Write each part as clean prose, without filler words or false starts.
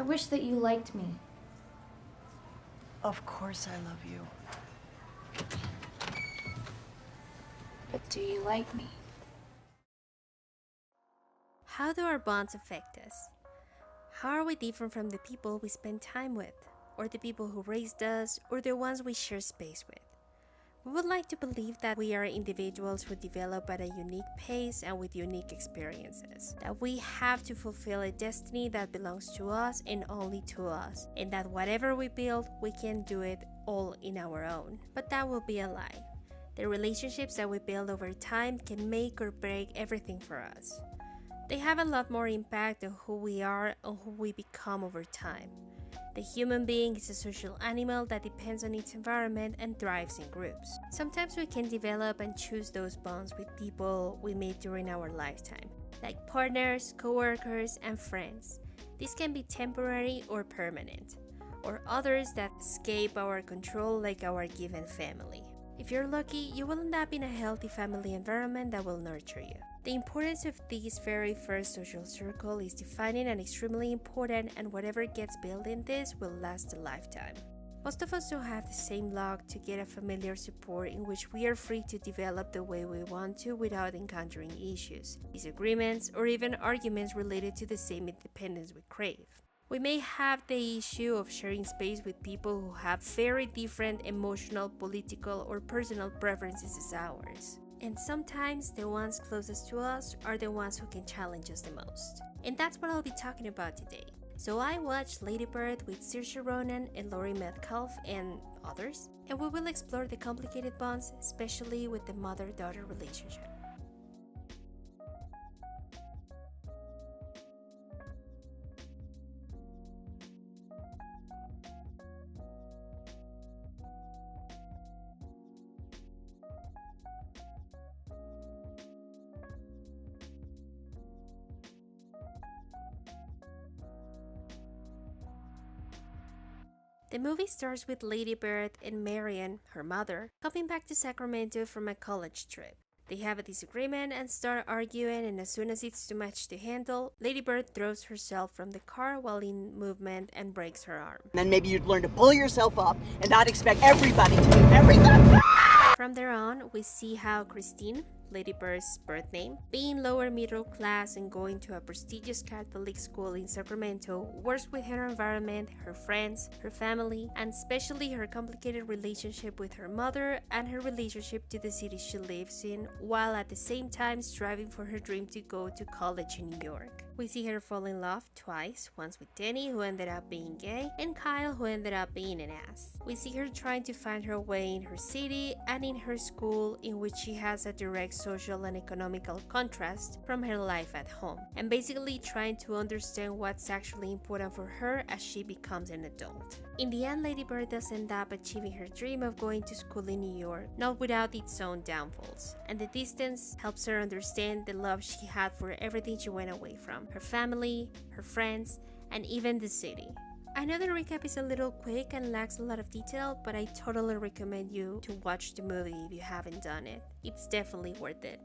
I wish that you liked me. Of course I love you. But do you like me? How do our bonds affect us? How are we different from the people we spend time with, or the people who raised us, or the ones we share space with? We would like to believe that we are individuals who develop at a unique pace and with unique experiences, that we have to fulfill a destiny that belongs to us and only to us, and that whatever we build, we can do it all in our own. But that will be a lie. The relationships that we build over time can make or break everything for us. They have a lot more impact on who we are and who we become over time. The human being is a social animal that depends on its environment and thrives in groups. Sometimes we can develop and choose those bonds with people we meet during our lifetime, like partners, co-workers, and friends. These can be temporary or permanent, or others that escape our control, like our given family. If you're lucky, you will end up in a healthy family environment that will nurture you. The importance of this very first social circle is defining and extremely important, and whatever gets built in this will last a lifetime. Most of us don't have the same luck to get a familiar support in which we are free to develop the way we want to without encountering issues, disagreements, or even arguments related to the same independence we crave. We may have the issue of sharing space with people who have very different emotional, political, or personal preferences as ours. And sometimes the ones closest to us are the ones who can challenge us the most. And that's what I'll be talking about today. So I watched Lady Bird with Saoirse Ronan and Laurie Metcalf and others, and we will explore the complicated bonds, especially with the mother-daughter relationship. The movie starts with Lady Bird and Marion, her mother, coming back to Sacramento from a college trip. They have a disagreement and start arguing, and as soon as it's too much to handle, Lady Bird throws herself from the car while in movement and breaks her arm. Then maybe you'd learn to pull yourself up and not expect everybody to do everything. From there on, we see how Christine, Lady Bird's birth name, being lower middle class and going to a prestigious Catholic school in Sacramento, works with her environment, her friends, her family, and especially her complicated relationship with her mother and her relationship to the city she lives in, while at the same time striving for her dream to go to college in New York. We see her fall in love twice, once with Denny, who ended up being gay, and Kyle, who ended up being an ass. We see her trying to find her way in her city and in her school, in which she has a direct social and economical contrast from her life at home, and basically trying to understand what's actually important for her as she becomes an adult. In the end, Lady Bird does end up achieving her dream of going to school in New York, not without its own downfalls, and the distance helps her understand the love she had for everything she went away from, her family, her friends, and even the city. I know the recap is a little quick and lacks a lot of detail, but I totally recommend you to watch the movie if you haven't done it. It's definitely worth it.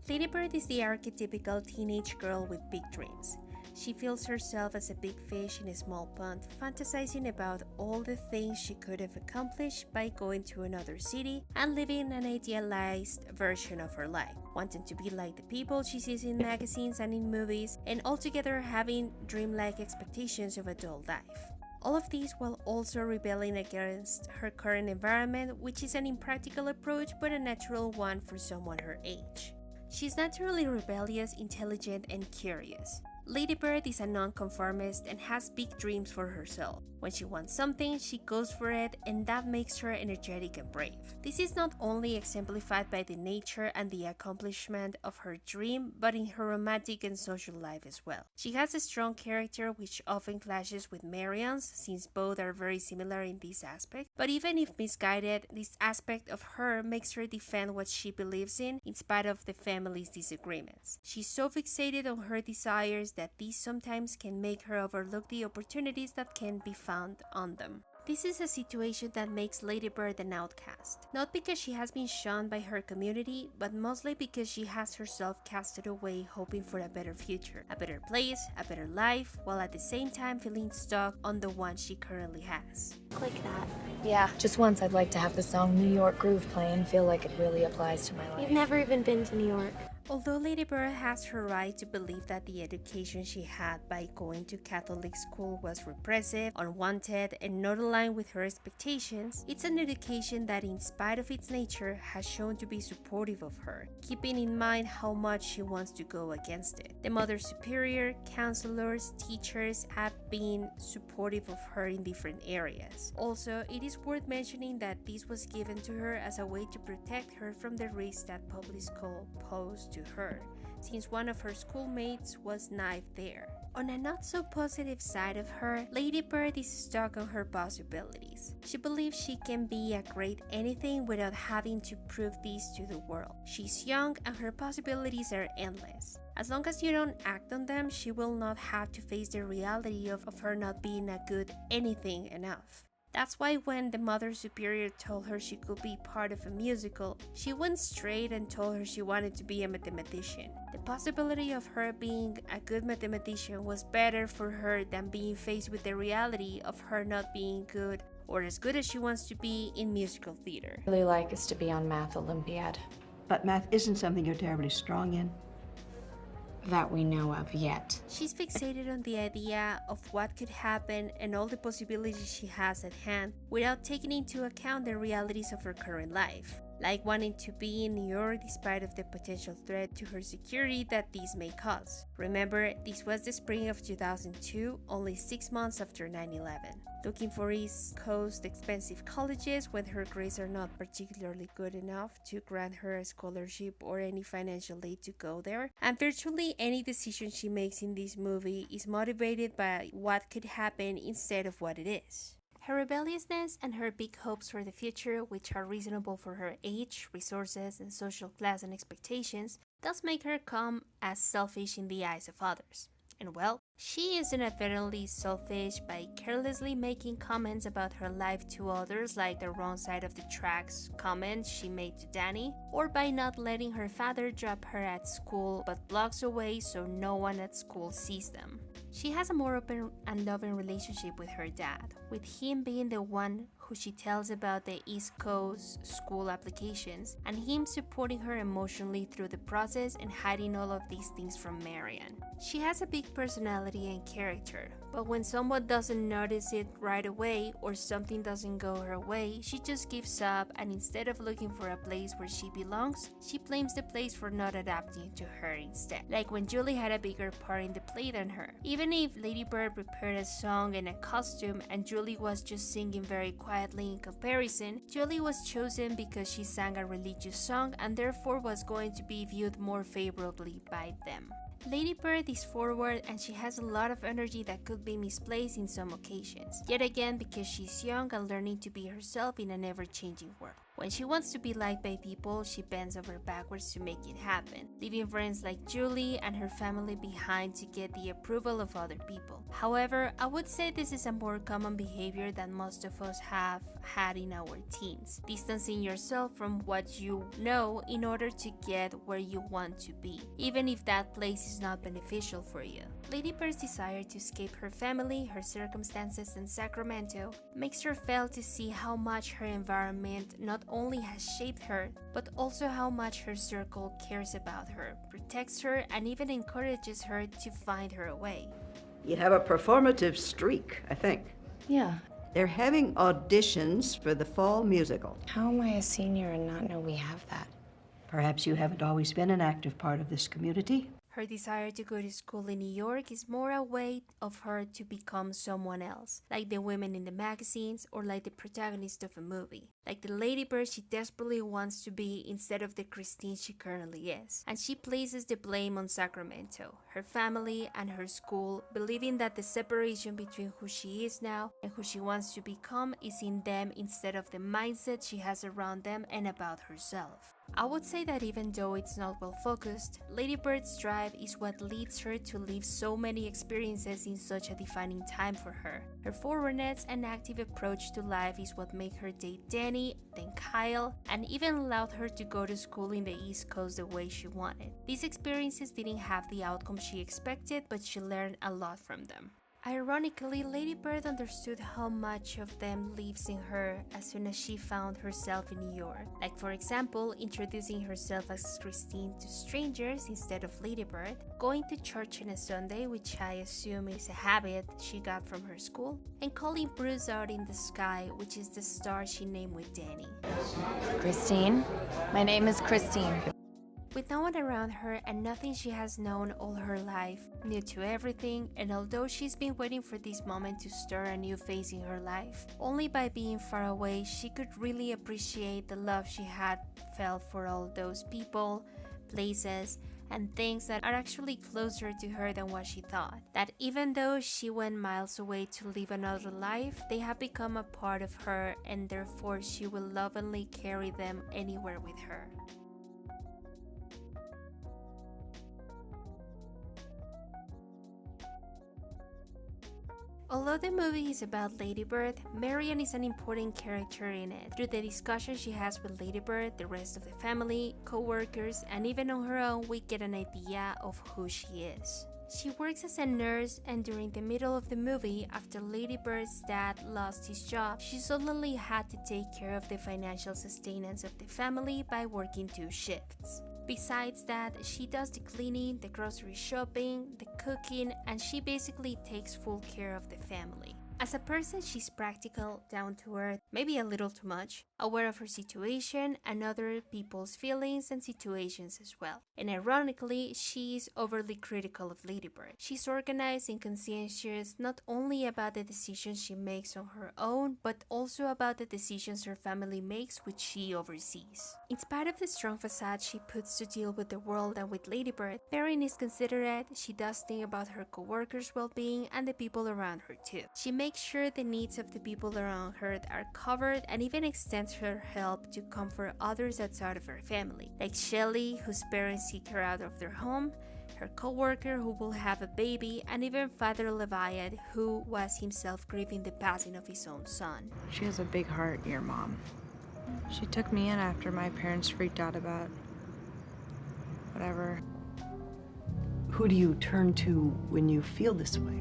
Lady Bird is the archetypical teenage girl with big dreams. She feels herself as a big fish in a small pond, fantasizing about all the things she could have accomplished by going to another city and living an idealized version of her life, wanting to be like the people she sees in magazines and in movies, and altogether having dreamlike expectations of adult life. All of these while also rebelling against her current environment, which is an impractical approach but a natural one for someone her age. She's naturally rebellious, intelligent, and curious. Lady Bird is a nonconformist and has big dreams for herself. When she wants something, she goes for it, and that makes her energetic and brave. This is not only exemplified by the nature and the accomplishment of her dream, but in her romantic and social life as well. She has a strong character which often clashes with Marion's, since both are very similar in this aspect. But even if misguided, this aspect of her makes her defend what she believes in spite of the family's disagreements. She's so fixated on her desires that these sometimes can make her overlook the opportunities that can be found on them. This is a situation that makes Lady Bird an outcast, not because she has been shunned by her community, but mostly because she has herself casted away hoping for a better future, a better place, a better life, while at the same time feeling stuck on the one she currently has. Click that. Yeah, just once I'd like to have the song New York Groove play and feel like it really applies to my life. You've never even been to New York. Although Lady Bird has her right to believe that the education she had by going to Catholic school was repressive, unwanted, and not aligned with her expectations, it's an education that, in spite of its nature, has shown to be supportive of her, keeping in mind how much she wants to go against it. The Mother Superior, counselors, teachers have been supportive of her in different areas. Also, it is worth mentioning that this was given to her as a way to protect her from the risks that public school posed to her, since one of her schoolmates was knifed there. On a not so positive side of her, Lady Bird is stuck on her possibilities. She believes she can be a great anything without having to prove this to the world. She's young and her possibilities are endless. As long as you don't act on them, she will not have to face the reality of her not being a good anything enough. That's why when the Mother Superior told her she could be part of a musical, she went straight and told her she wanted to be a mathematician. The possibility of her being a good mathematician was better for her than being faced with the reality of her not being good or as good as she wants to be in musical theater. What I'd really like is to be on Math Olympiad. But math isn't something you're terribly strong in. That we know of yet. She's fixated on the idea of what could happen and all the possibilities she has at hand without taking into account the realities of her current life, like wanting to be in New York despite of the potential threat to her security that this may cause. Remember, this was the spring of 2002, only 6 months after 9/11. Looking for East Coast expensive colleges when her grades are not particularly good enough to grant her a scholarship or any financial aid to go there. And virtually any decision she makes in this movie is motivated by what could happen instead of what it is. Her rebelliousness and her big hopes for the future, which are reasonable for her age, resources, and social class and expectations, does make her come as selfish in the eyes of others. And well, she is inadvertently selfish by carelessly making comments about her life to others, like the wrong side of the tracks comment she made to Danny, or by not letting her father drop her at school but blocks away so no one at school sees them. She has a more open and loving relationship with her dad, with him being the one who she tells about the East Coast school applications, and him supporting her emotionally through the process and hiding all of these things from Marion. She has a big personality and character, but when someone doesn't notice it right away or something doesn't go her way, she just gives up, and instead of looking for a place where she belongs, she blames the place for not adapting to her instead. Like when Julie had a bigger part in the play than her. Even if Lady Bird prepared a song and a costume and Julie was just singing very quietly in comparison, Julie was chosen because she sang a religious song and therefore was going to be viewed more favorably by them. Lady Bird is forward and she has a lot of energy that could be misplaced in some occasions, yet again because she's young and learning to be herself in an ever-changing world. When she wants to be liked by people, she bends over backwards to make it happen, leaving friends like Julie and her family behind to get the approval of other people. However, I would say this is a more common behavior that most of us have had in our teens, distancing yourself from what you know in order to get where you want to be, even if that place is not beneficial for you. Lady Bird's desire to escape her family, her circumstances, and Sacramento makes her fail to see how much her environment not only has shaped her, but also how much her circle cares about her, protects her, and even encourages her to find her way. You have a performative streak, I think. Yeah. They're having auditions for the fall musical. How am I a senior and not know we have that? Perhaps you haven't always been an active part of this community. Her desire to go to school in New York is more a way of her to become someone else, like the women in the magazines or like the protagonist of a movie. Like the ladybird she desperately wants to be instead of the Christine she currently is. And she places the blame on Sacramento, her family, and her school, believing that the separation between who she is now and who she wants to become is in them instead of the mindset she has around them and about herself. I would say that even though it's not well focused, Lady Bird's drive is what leads her to live so many experiences in such a defining time for her. Her forwardness and active approach to life is what made her date Danny, then Kyle, and even allowed her to go to school in the East Coast the way she wanted. These experiences didn't have the outcome she expected, but she learned a lot from them. Ironically, Lady Bird understood how much of them lives in her as soon as she found herself in New York. Like, for example, introducing herself as Christine to strangers instead of Lady Bird, going to church on a Sunday, which I assume is a habit she got from her school, and calling Bruce out in the sky, which is the star she named with Danny. Christine? My name is Christine. With no one around her and nothing she has known all her life, new to everything, and although she's been waiting for this moment to stir a new phase in her life, only by being far away she could really appreciate the love she had felt for all those people, places, and things that are actually closer to her than what she thought. That even though she went miles away to live another life, they have become a part of her, and therefore she will lovingly carry them anywhere with her. Although the movie is about Lady Bird, Marion is an important character in it. Through the discussion she has with Lady Bird, the rest of the family, co-workers, and even on her own, we get an idea of who she is. She works as a nurse, and during the middle of the movie, after Lady Bird's dad lost his job, she suddenly had to take care of the financial sustenance of the family by working 2 shifts. Besides that, she does the cleaning, the grocery shopping, the cooking, and she basically takes full care of the family. As a person, she's practical, down to earth, maybe a little too much, aware of her situation and other people's feelings and situations as well. And ironically, she is overly critical of Lady Bird. She's organized and conscientious not only about the decisions she makes on her own, but also about the decisions her family makes, which she oversees. In spite of the strong facade she puts to deal with the world and with Lady Bird, Marion is considerate, she does think about her co-workers' well-being and the people around her too. She makes sure the needs of the people around her are covered and even extends her help to comfort others outside of her family, like Shelley, whose parents kick her out of their home, her co-worker who will have a baby, and even Father Leviat, who was himself grieving the passing of his own son. She has a big heart, your mom. She took me in after my parents freaked out about whatever. Who do you turn to when you feel this way?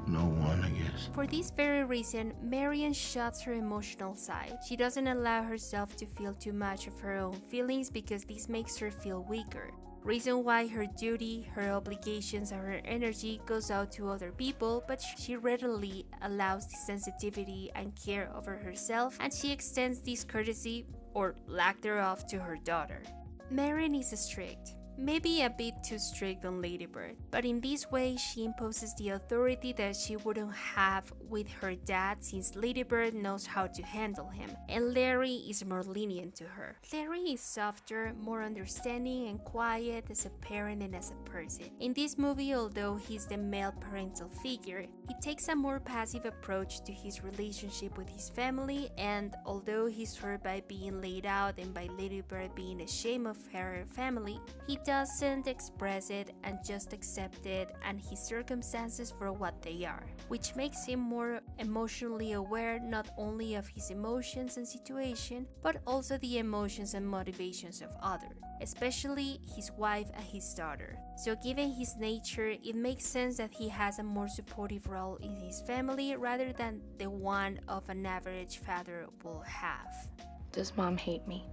No one, I guess. For this very reason, Marion shuts her emotional side. She doesn't allow herself to feel too much of her own feelings because this makes her feel weaker. Reason why her duty, her obligations, and her energy goes out to other people, but she readily allows this sensitivity and care over herself, and she extends this courtesy, or lack thereof, to her daughter. Marion is strict. Maybe a bit too strict on Lady Bird, but in this way she imposes the authority that she wouldn't have with her dad, since Lady Bird knows how to handle him, and Larry is more lenient to her. Larry is softer, more understanding and quiet as a parent and as a person. In this movie, although he's the male parental figure, he takes a more passive approach to his relationship with his family, and although he's hurt by being laid out and by Lady Bird being ashamed of her family, he doesn't express it and just accept it and his circumstances for what they are, which makes him more emotionally aware not only of his emotions and situation, but also the emotions and motivations of others, especially his wife and his daughter. So given his nature, it makes sense that he has a more supportive role in his family rather than the one of an average father will have. Does Mom hate me?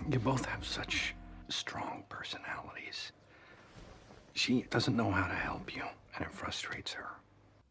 You both have such strong personalities. She doesn't know how to help you, and it frustrates her.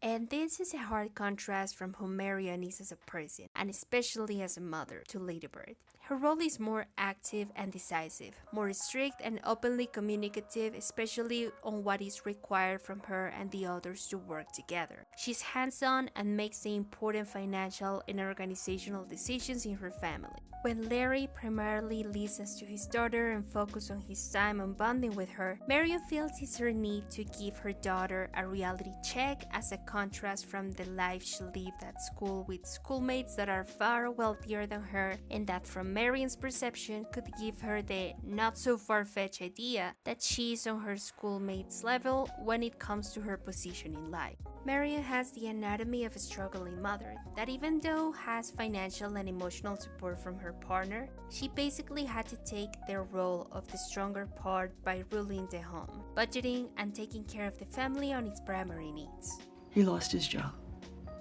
And this is a hard contrast from who Marion is as a person, and especially as a mother to Lady Bird. Her role is more active and decisive, more strict and openly communicative, especially on what is required from her and the others to work together. She's hands-on and makes the important financial and organizational decisions in her family. When Larry primarily listens to his daughter and focuses on his time on bonding with her, Marion feels it's her need to give her daughter a reality check as a contrast from the life she lived at school with schoolmates that that are far wealthier than her, and that from Marion's perception could give her the not so far-fetched idea that she is on her schoolmates' level when it comes to her position in life. Marion has the anatomy of a struggling mother that, even though has financial and emotional support from her partner, she basically had to take the role of the stronger part by ruling the home, budgeting, and taking care of the family on its primary needs. He lost his job.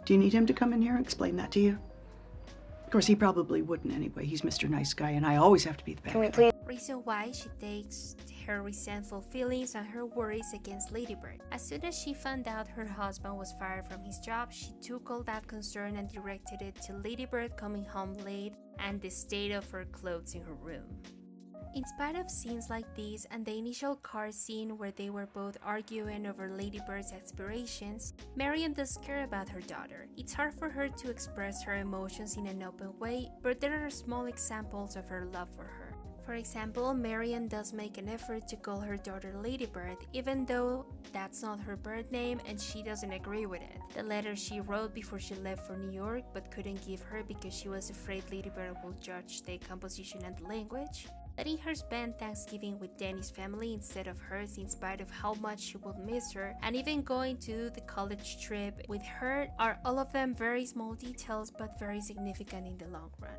Do you need him to come in here and explain that to you? Of course, he probably wouldn't anyway. He's Mr. Nice Guy, and I always have to be the bad Can we guy. please? Reason why she takes her resentful feelings and her worries against Ladybird. As soon as she found out her husband was fired from his job, she took all that concern and directed it to Ladybird coming home late and the state of her clothes in her room. In spite of scenes like these and the initial car scene where they were both arguing over Ladybird's aspirations, Marion does care about her daughter. It's hard for her to express her emotions in an open way, but there are small examples of her love for her. For example, Marion does make an effort to call her daughter Ladybird, even though that's not her birth name and she doesn't agree with it. The letter she wrote before she left for New York but couldn't give her because she was afraid Ladybird would judge the composition and the language. Letting her spend Thanksgiving with Danny's family instead of hers in spite of how much she would miss her, and even going to the college trip with her are all of them very small details but very significant in the long run.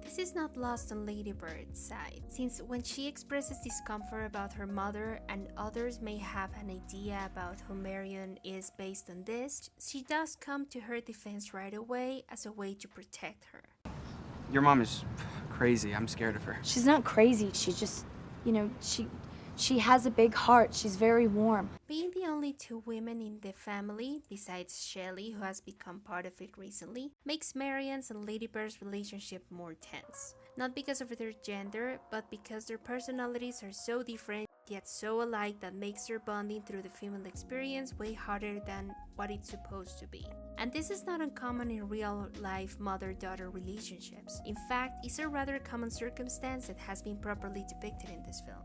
This is not lost on Ladybird's side, since when she expresses discomfort about her mother and others may have an idea about who Marion is based on this, she does come to her defense right away as a way to protect her. Your mom is crazy. I'm scared of her. She's not crazy. She just, she has a big heart. She's very warm. Being the only two women in the family, besides Shelley, who has become part of it recently, makes Marion's and Ladybird's relationship more tense. Not because of their gender, but because their personalities are so different yet so alike that makes their bonding through the female experience way harder than what it's supposed to be. And this is not uncommon in real-life mother-daughter relationships. In fact, it's a rather common circumstance that has been properly depicted in this film.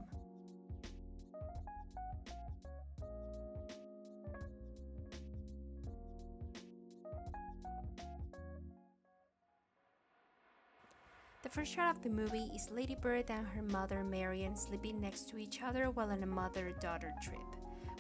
The first shot of the movie is Ladybird and her mother Marion sleeping next to each other while on a mother-daughter trip,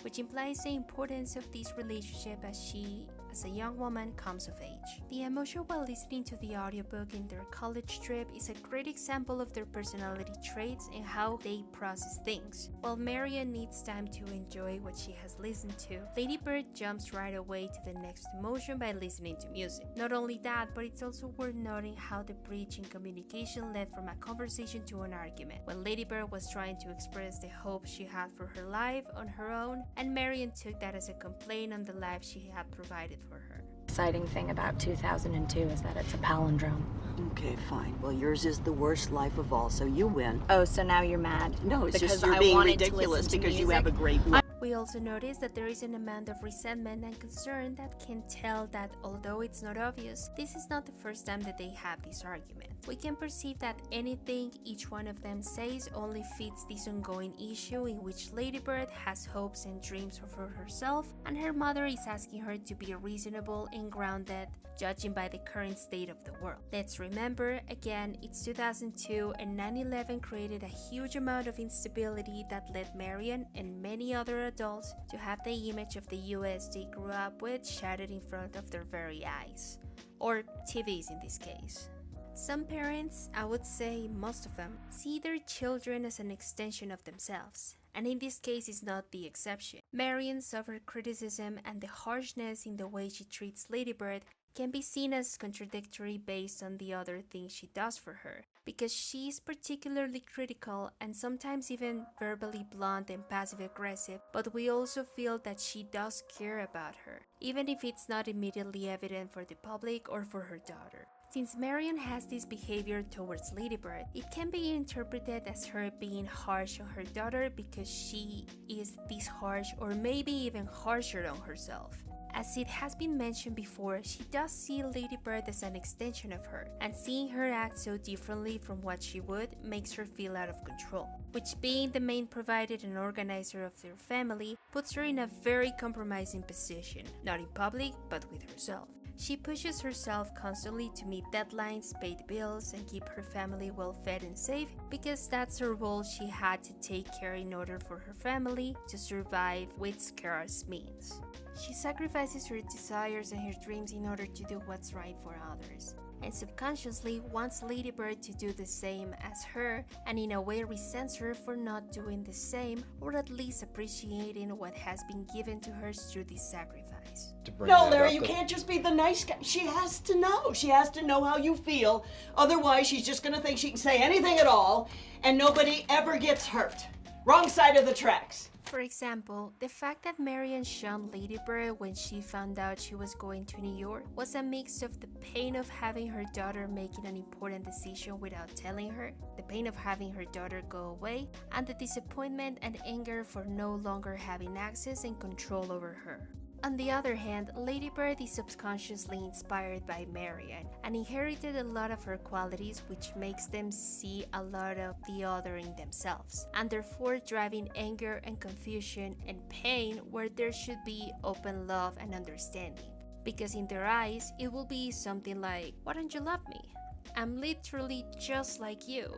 which implies the importance of this relationship as she, as a young woman, comes of age. The emotion while listening to the audiobook in their college trip is a great example of their personality traits and how they process things. While Marion needs time to enjoy what she has listened to, Ladybird jumps right away to the next emotion by listening to music. Not only that, but it's also worth noting how the breach in communication led from a conversation to an argument, when Ladybird was trying to express the hope she had for her life on her own, and Marion took that as a complaint on the life she had provided for her. Exciting thing about 2002 is that it's a palindrome. Okay, fine. Well, yours is the worst life of all, so you win. Oh, so now you're mad? No, it's because just you're I being wanted to ridiculous listen to because you music? have a great life. We also notice that there is an amount of resentment and concern that can tell that although it's not obvious, this is not the first time that they have this argument. We can perceive that anything each one of them says only fits this ongoing issue in which Ladybird has hopes and dreams for herself, and her mother is asking her to be reasonable and grounded, judging by the current state of the world. Let's remember, again, it's 2002 and 9/11 created a huge amount of instability that led Marion and many other adults to have the image of the US they grew up with shattered in front of their very eyes. Or TVs in this case. Some parents, I would say most of them, see their children as an extension of themselves, and in this case is not the exception. Marion suffered criticism, and the harshness in the way she treats Ladybird can be seen as contradictory based on the other things she does for her, because she is particularly critical and sometimes even verbally blunt and passive-aggressive, but we also feel that she does care about her, even if it's not immediately evident for the public or for her daughter. Since Marion has this behavior towards Ladybird, it can be interpreted as her being harsh on her daughter because she is this harsh or maybe even harsher on herself. As it has been mentioned before, she does see Ladybird as an extension of her, and seeing her act so differently from what she would makes her feel out of control, which, being the main provider and organizer of their family, puts her in a very compromising position, not in public, but with herself. She pushes herself constantly to meet deadlines, pay the bills, and keep her family well fed and safe because that's her role she had to take care in order for her family to survive with scarce means. She sacrifices her desires and her dreams in order to do what's right for others, and subconsciously wants Lady Bird to do the same as her, and in a way resents her for not doing the same, or at least appreciating what has been given to her through this sacrifice. No, Larry, you can't just be the nice guy. She has to know. She has to know how you feel. Otherwise, she's just gonna think she can say anything at all, and nobody ever gets hurt. Wrong side of the tracks. For example, the fact that Marion shunned Lady Bird when she found out she was going to New York was a mix of the pain of having her daughter making an important decision without telling her, the pain of having her daughter go away, and the disappointment and anger for no longer having access and control over her. On the other hand, Lady Bird is subconsciously inspired by Marion and inherited a lot of her qualities, which makes them see a lot of the other in themselves, and therefore driving anger and confusion and pain where there should be open love and understanding. Because in their eyes, it will be something like, "Why don't you love me? I'm literally just like you,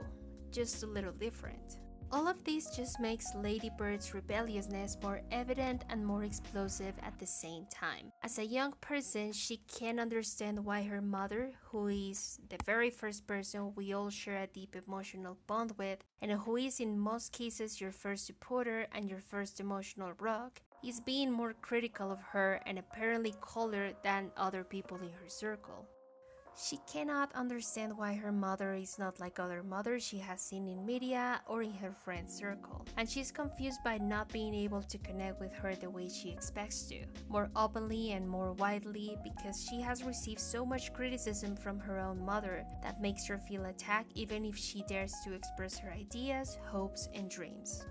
just a little different." All of this just makes Lady Bird's rebelliousness more evident and more explosive at the same time. As a young person, she can't understand why her mother, who is the very first person we all share a deep emotional bond with, and who is in most cases your first supporter and your first emotional rock, is being more critical of her and apparently colder than other people in her circle. She cannot understand why her mother is not like other mothers she has seen in media or in her friend circle, and she's confused by not being able to connect with her the way she expects to, more openly and more widely, because she has received so much criticism from her own mother that makes her feel attacked even if she dares to express her ideas, hopes, and dreams.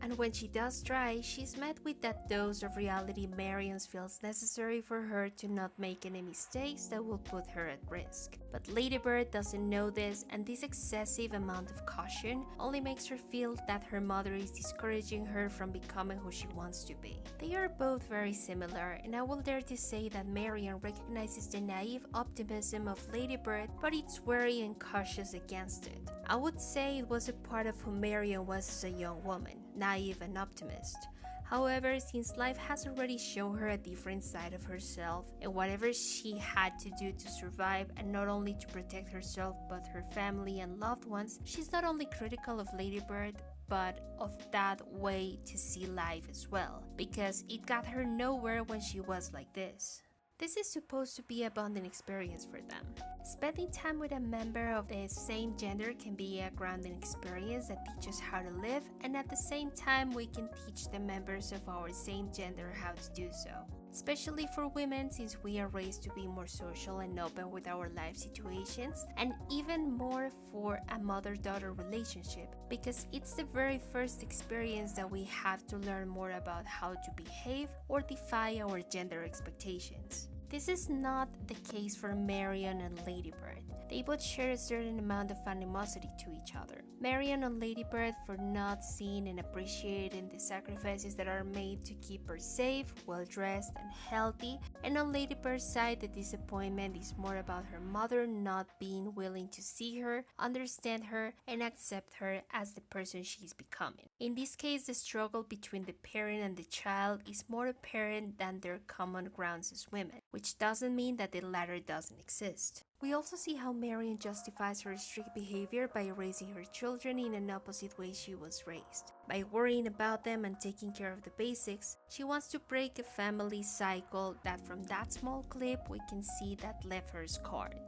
And when she does try, she's met with that dose of reality Marion feels necessary for her to not make any mistakes that will put her at risk. But Lady Bird doesn't know this, and this excessive amount of caution only makes her feel that her mother is discouraging her from becoming who she wants to be. They are both very similar, and I will dare to say that Marion recognizes the naive optimism of Lady Bird, but it's wary and cautious against it. I would say it was a part of who Marion was as a young woman, naive and optimist. However, since life has already shown her a different side of herself, and whatever she had to do to survive, and not only to protect herself but her family and loved ones, she's not only critical of Lady Bird, but of that way to see life as well, because it got her nowhere when she was like this. This is supposed to be a bonding experience for them. Spending time with a member of the same gender can be a grounding experience that teaches how to live, and at the same time we can teach the members of our same gender how to do so. Especially for women, since we are raised to be more social and open with our life situations, and even more for a mother-daughter relationship, because it's the very first experience that we have to learn more about how to behave or defy our gender expectations. This is not the case for Marion and Lady Bird. They both share a certain amount of animosity to each other. Marion on Lady Bird for not seeing and appreciating the sacrifices that are made to keep her safe, well-dressed, and healthy. And on Lady Bird's side, the disappointment is more about her mother not being willing to see her, understand her, and accept her as the person she's becoming. In this case, the struggle between the parent and the child is more apparent than their common grounds as women, which doesn't mean that the latter doesn't exist. We also see how Marion justifies her strict behavior by raising her children in an opposite way she was raised. By worrying about them and taking care of the basics, she wants to break a family cycle that from that small clip we can see that left her scarred.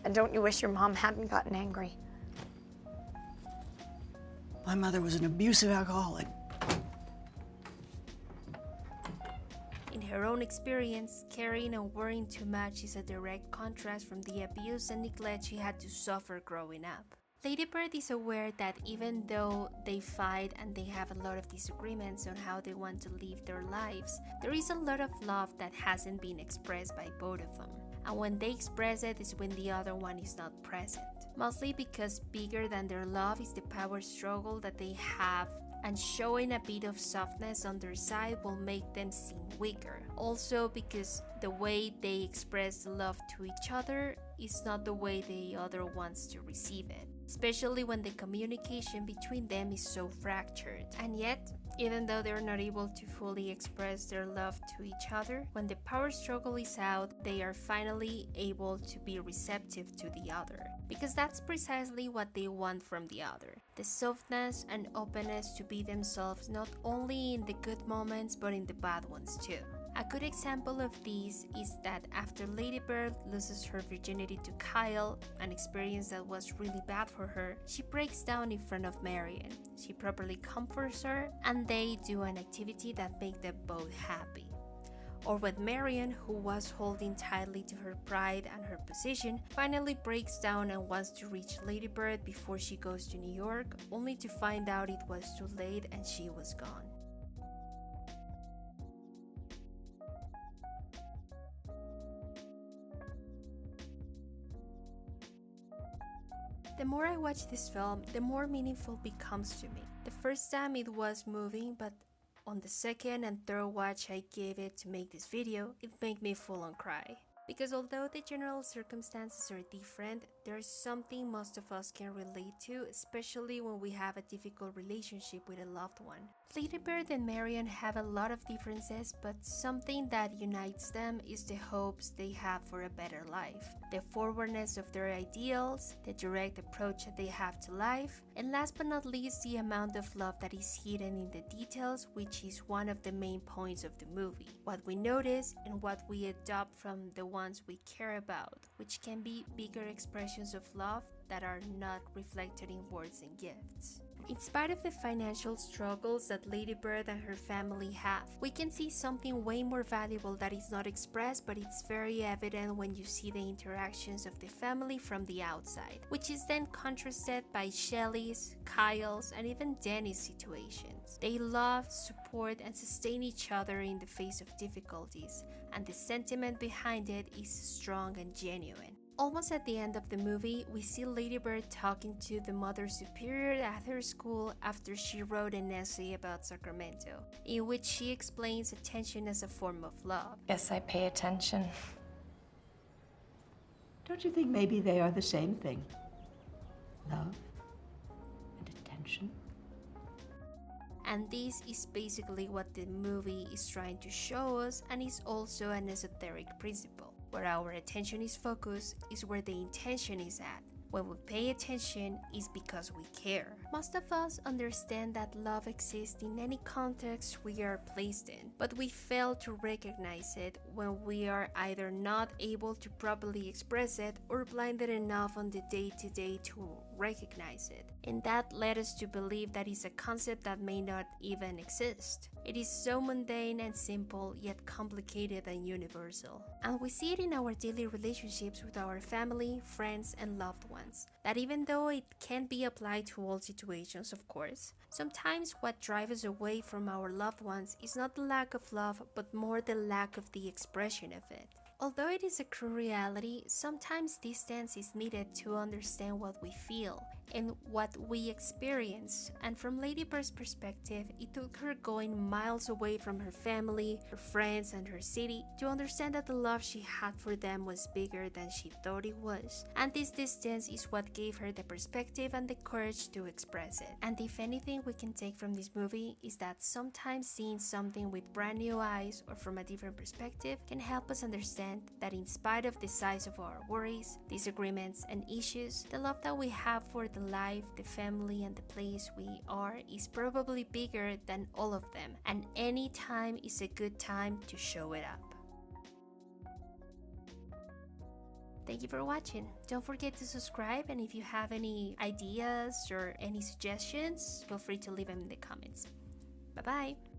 And don't you wish your mom hadn't gotten angry? My mother was an abusive alcoholic. In her own experience, caring and worrying too much is a direct contrast from the abuse and neglect she had to suffer growing up. Lady Bird is aware that even though they fight and they have a lot of disagreements on how they want to live their lives, there is a lot of love that hasn't been expressed by both of them. And when they express it is when the other one is not present. Mostly because bigger than their love is the power struggle that they have and showing a bit of softness on their side will make them seem weaker. Also because the way they express love to each other is not the way the other wants to receive it, especially when the communication between them is so fractured. And yet, even though they're not able to fully express their love to each other, when the power struggle is out, they are finally able to be receptive to the other, because that's precisely what they want from the other. The softness and openness to be themselves, not only in the good moments but in the bad ones too. A good example of this is that after Lady Bird loses her virginity to Kyle, an experience that was really bad for her, she breaks down in front of Marion. She properly comforts her, and they do an activity that makes them both happy. Or when Marion, who was holding tightly to her pride and her position, finally breaks down and wants to reach Lady Bird before she goes to New York, only to find out it was too late and she was gone. The more I watch this film, the more meaningful it becomes to me. The first time it was moving, but on the second and third watch I gave it to make this video, it made me full on cry. Because although the general circumstances are different, there's something most of us can relate to, especially when we have a difficult relationship with a loved one. Lady Bird and Marion have a lot of differences, but something that unites them is the hopes they have for a better life, the forwardness of their ideals, the direct approach that they have to life, and last but not least, the amount of love that is hidden in the details, which is one of the main points of the movie. What we notice and what we adopt from the ones we care about, which can be bigger expressions of love that are not reflected in words and gifts. In spite of the financial struggles that Lady Bird and her family have, we can see something way more valuable that is not expressed, but it's very evident when you see the interactions of the family from the outside, which is then contrasted by Shelley's, Kyle's, and even Danny's situations. They love, support, and sustain each other in the face of difficulties, and the sentiment behind it is strong and genuine. Almost at the end of the movie, we see Lady Bird talking to the Mother Superior at her school after she wrote an essay about Sacramento, in which she explains attention as a form of love. Guess I pay attention. Don't you think maybe they are the same thing? Love and attention? And this is basically what the movie is trying to show us, and is also an esoteric principle. Where our attention is focused is where the intention is at. When we pay attention, it's because we care. Most of us understand that love exists in any context we are placed in, but we fail to recognize it when we are either not able to properly express it or blinded enough on the day-to-day to recognize it. And that led us to believe that it's a concept that may not even exist. It is so mundane and simple, yet complicated and universal. And we see it in our daily relationships with our family, friends, and loved ones. That even though it can be applied to all situations, of course, sometimes what drives us away from our loved ones is not the lack of love, but more the lack of the expression of it. Although it is a cruel reality, sometimes distance is needed to understand what we feel and what we experience. And from Lady Bird's perspective, it took her going miles away from her family, her friends, and her city to understand that the love she had for them was bigger than she thought it was. And this distance is what gave her the perspective and the courage to express it. And if anything we can take from this movie is that sometimes seeing something with brand new eyes or from a different perspective can help us understand that in spite of the size of our worries, disagreements, and issues, the love that we have for the life, the family, and the place we are is probably bigger than all of them, and any time is a good time to show it up. Thank you for watching. Don't forget to subscribe, and if you have any ideas or any suggestions, feel free to leave them in the comments. Bye bye!